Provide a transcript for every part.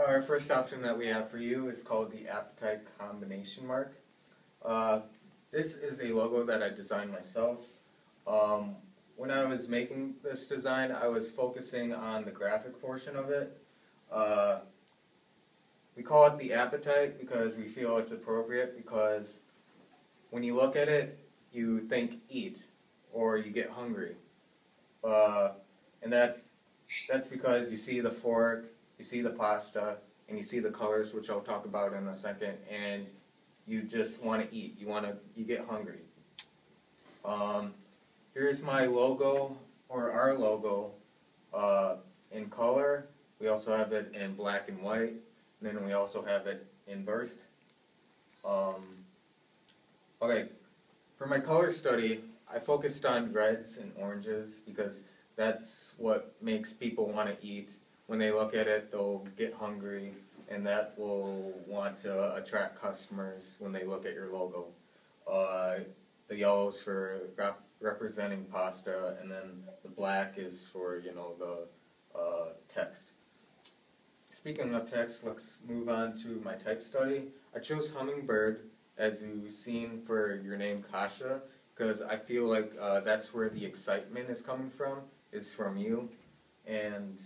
Our first option that we have for you is called the Appetite Combination Mark. Uh, this is a logo that I designed myself. When I was making this design, I was focusing on the graphic portion of it. We call it the appetite because we feel it's appropriate, because when you look at it, you think eat, or you get hungry. And that's because you see the fork, you see the pasta, and you see the colors, which I'll talk about in a second, and you just want to eat. You get hungry. Here's my logo, or our logo, in color. We also have it in black and white, and then we also have it in burst. Okay, for my color study, I focused on reds and oranges because that's what makes people want to eat. When they look at it, they'll get hungry, and that will want to attract customers when they look at your logo. The yellow's for representing pasta, and then the black is for, the text. Speaking of text, let's move on to my type study. I chose hummingbird, as you've seen, for your name Kasha, because I feel like that's where the excitement is coming from, is from you. And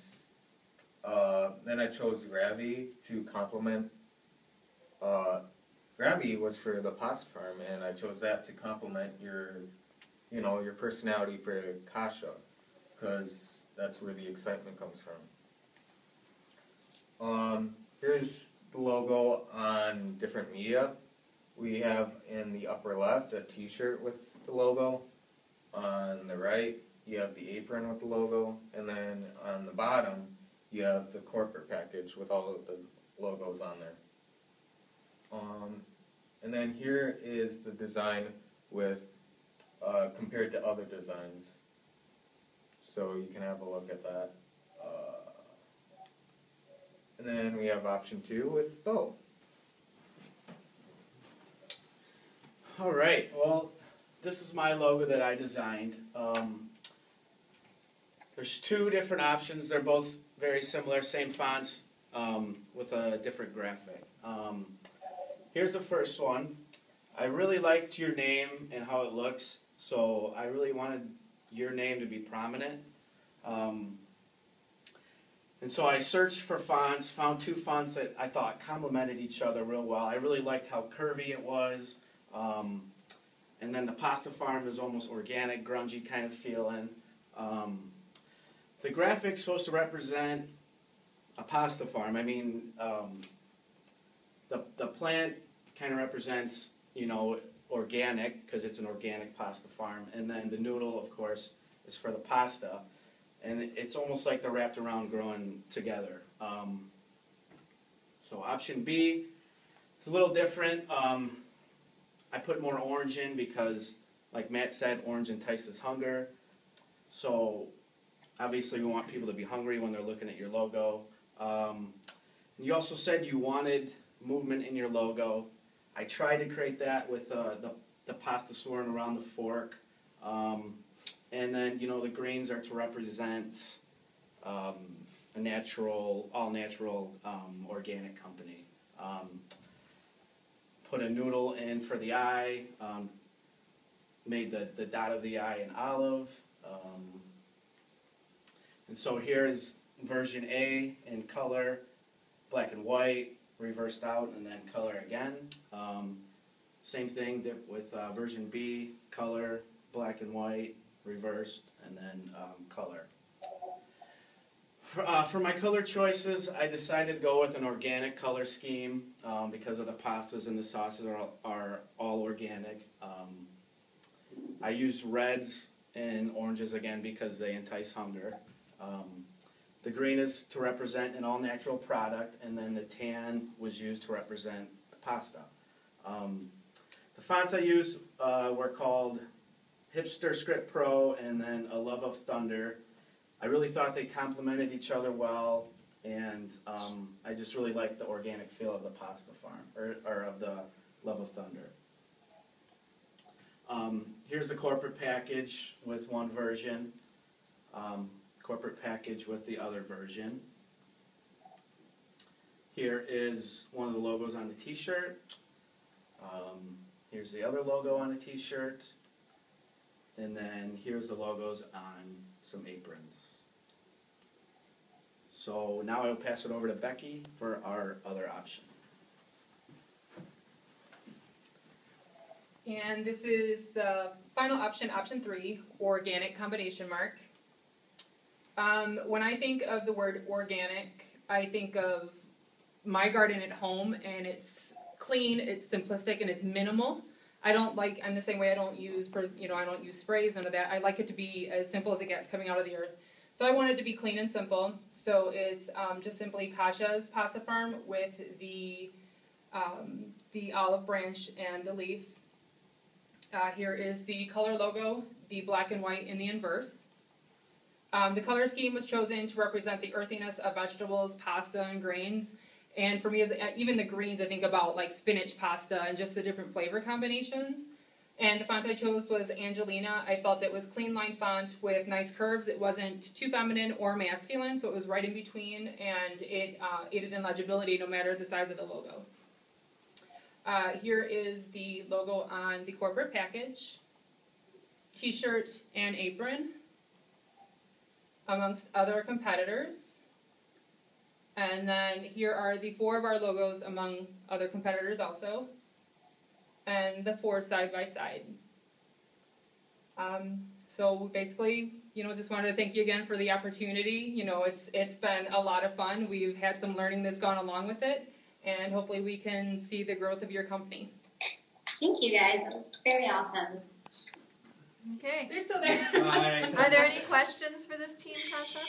then I chose Ravi to complement. Ravi was for the pasta farm, and I chose that to complement your personality for Kasha, because that's where the excitement comes from. Here's the logo on different media. We have in the upper left a t-shirt with the logo. On the right, you have the apron with the logo. And then on the bottom, you have the corporate package with all of the logos on there. And then here is the design with compared to other designs. So you can have a look at that. And then we have option 2 with bow. All right, well, this is my logo that I designed. There's 2 different options. They're both very similar, same fonts, with a different graphic. Here's the first one. I really liked your name and how it looks, so I really wanted your name to be prominent. And so I searched for fonts, found 2 fonts that I thought complemented each other real well. I really liked how curvy it was. And then the pasta farm is almost organic, grungy kind of feeling. The graphic's supposed to represent a pasta farm. I mean, the plant kind of represents, organic, because it's an organic pasta farm. And then the noodle, of course, is for the pasta. And it's almost like they're wrapped around growing together. So option B is a little different. I put more orange in because, like Matt said, orange entices hunger. So obviously we want people to be hungry when they're looking at your logo. You also said you wanted movement in your logo. I tried to create that with the pasta swirling around the fork. And then, the greens are to represent a natural, all-natural, organic company. Put a noodle in for the eye, made the dot of the eye in olive. And so here's version A in color, black and white, reversed out, and then color again. Same thing with version B, color, black and white, reversed, and then color. For my color choices, I decided to go with an organic color scheme because of the pastas and the sauces are all organic. I used reds and oranges again because they entice hunger. The green is to represent an all-natural product, and then the tan was used to represent the pasta. The fonts I used were called Hipster Script Pro and then A Love of Thunder. I really thought they complemented each other well, and I just really liked the organic feel of the pasta farm, or of the Love of Thunder. Here's the corporate package with one version, corporate package with the other version. Here is one of the logos on the t-shirt. Here's the other logo on a t-shirt. And then here's the logos on some aprons. So now I'll pass it over to Becky for our other option. And this is the final option, option 3, organic combination mark. When I think of the word organic, I think of my garden at home, and it's clean, it's simplistic, and it's minimal. I'm the same way. I don't use sprays, none of that. I like it to be as simple as it gets coming out of the earth. So I want it to be clean and simple. So it's just simply Kasha's Pasta Farm with the olive branch and the leaf. Here is the color logo, the black and white in the inverse. The color scheme was chosen to represent the earthiness of vegetables, pasta, and grains. And for me, even the greens, I think about like spinach pasta and just the different flavor combinations. And the font I chose was Angelina. I felt it was clean line font with nice curves. It wasn't too feminine or masculine, so it was right in between, and it aided in legibility no matter the size of the logo. Here is the logo on the corporate package, t-shirt and apron, amongst other competitors. And then here are the 4 of our logos among other competitors also, and the 4 side by side. So basically, just wanted to thank you again for the opportunity. It's been a lot of fun. We've had some learning that's gone along with it, and hopefully we can see the growth of your company. Thank you, guys. That was very awesome. Okay. They're still there. Bye. Are there any questions for this team, Kasha?